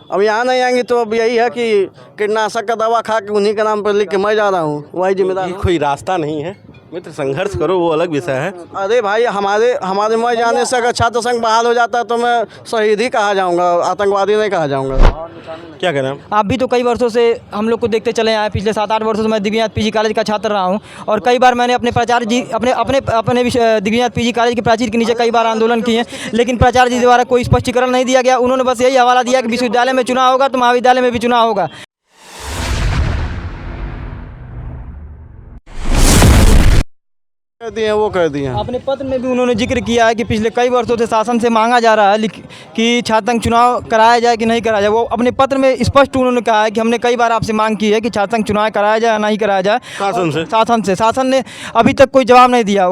अब यहाँ नहीं आएंगे तो अब यही है कि कीटनाशक का दवा खा के उन्हीं का नाम पर लिख के मैं जा रहा हूँ, वही जिम्मेदार हूँ। कोई रास्ता नहीं है मित्र, संघर्ष करो, वो अलग विषय है। अरे भाई हमारे मैं जाने से अगर छात्र संघ बहाल हो जाता है तो मैं शहीद ही कहा जाऊँगा, आतंकवादी नहीं कहा जाऊँगा। क्या कह रहे हैं आप भी तो कई वर्षों से हम लोग को देखते चले आए। पिछले 7-8 वर्षों से मैं दिव्यांग पीजी कॉलेज का छात्र रहा हूं और कई बार मैंने अपने प्राचार्य जी अपने दिव्यांग पीजी कॉलेज के प्राचीर के नीचे कई बार आंदोलन किए, लेकिन प्राचार्य जी द्वारा कोई स्पष्टीकरण नहीं दिया गया। उन्होंने बस यही हवाला दिया कि विश्वविद्यालय में चुनाव होगा तो महाविद्यालय में भी चुनाव होगा। कह दिए वो कह दिए। अपने पत्र में भी उन्होंने जिक्र किया है कि पिछले कई वर्षों से शासन से मांगा जा रहा है कि छात्र संघ चुनाव कराया जाए कि नहीं कराया जाए। वो अपने पत्र में स्पष्ट उन्होंने कहा है कि हमने कई बार आपसे मांग की है कि छात्र संघ चुनाव कराया जाए या नहीं कराया जाए। शासन ने अभी तक कोई जवाब नहीं दिया।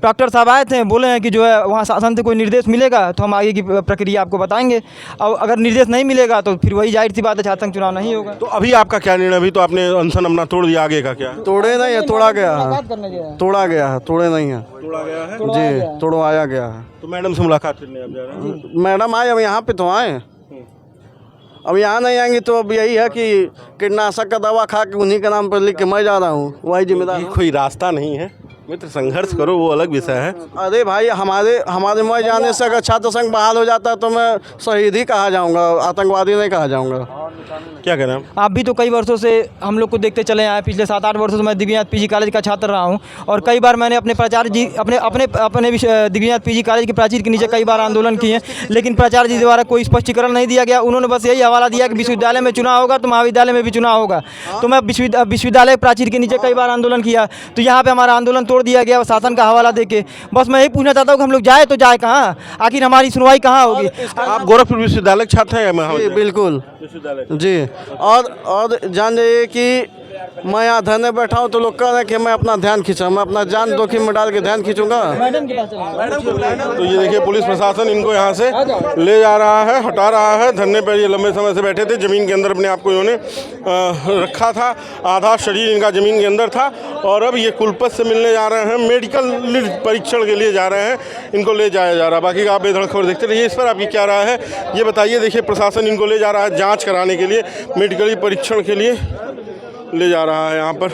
डॉक्टर साहब आए थे, बोले हैं कि जो है वहाँ शासन से कोई निर्देश मिलेगा तो हम आगे की प्रक्रिया आपको बताएंगे। अब अगर निर्देश नहीं मिलेगा तो फिर वही जाहिर सी बात है, छात्र संघ चुनाव नहीं होगा। तो अभी आपका क्या निर्णय? अभी तो आपने अनशन अपना तोड़ दिया, आगे का क्या? तोड़े नहीं है, तोड़ा गया है, तोड़ा गया है, तोड़े नहीं है, तोड़ा गया है जी, तोड़वाया गया है। तो मैडम से मुलाकात करने आप जा रहे हैं? मैडम आए, अब यहाँ पे तो आए, अब यहाँ नहीं आएंगे तो अब यही है कि कीटनाशक का दवा खा के उन्हीं का नाम पर लिख के मैं जा रहा हूँ, वही जिम्मेदार हूँ। कोई रास्ता नहीं है मित्र, संघर्ष करो, वो अलग विषय है। अरे भाई हमारे मैं जाने से अगर छात्र संघ बहाल हो जाता है तो मैं शहीद ही कहा जाऊँगा, आतंकवादी नहीं कहा जाऊँगा। क्या कह रहे हैं आप भी तो कई वर्षों से हम लोग को देखते चले आए। पिछले 7-8 वर्षों से मैं दिव्यांग पीजी कॉलेज का छात्र रहा हूं और कई बार मैंने अपने प्राचार्य जी अपने दिव्यांग पीजी कॉलेज के प्राचीर के नीचे कई बार आंदोलन किए, लेकिन प्राचार्य जी द्वारा कोई स्पष्टीकरण नहीं दिया गया। उन्होंने बस यही हवाला दिया कि विश्वविद्यालय में चुनाव होगा तो महाविद्यालय में भी चुनाव होगा। तो मैं विश्वविद्यालय प्राचीर के नीचे कई बार आंदोलन किया, तो यहाँ पर हमारा आंदोलन तोड़ दिया गया शासन का हवाला देके। बस मैं यही पूछना चाहता हूँ कि हम लोग जाए तो जाए कहाँ, आखिर हमारी सुनवाई कहाँ होगी? आप गोरखपुर विश्वविद्यालय के छात्र हैं? बिल्कुल जी। और जान जाइए कि मैं यहाँ धरने बैठा हूँ तो लोग कह रहे हैं कि मैं अपना ध्यान खींचा, मैं अपना जान जोखिम में डाल के ध्यान खींचूंगा। तो ये देखिए, पुलिस प्रशासन इनको यहाँ से ले जा रहा है, हटा रहा है। धरने पर ये लंबे समय से बैठे थे, ज़मीन के अंदर अपने आप को इन्होंने रखा था, आधा शरीर इनका ज़मीन के अंदर था और अब ये कुलपति से मिलने जा रहे हैं, मेडिकल परीक्षण के लिए जा रहे हैं, इनको ले जाया जा रहा है। बाकी आप बेधड़क खबर देखते रहिए। इस पर आपकी क्या राय है ये बताइए। देखिए, प्रशासन इनको ले जा रहा है जाँच कराने के लिए, मेडिकली परीक्षण के लिए ले जा रहा है यहाँ पर।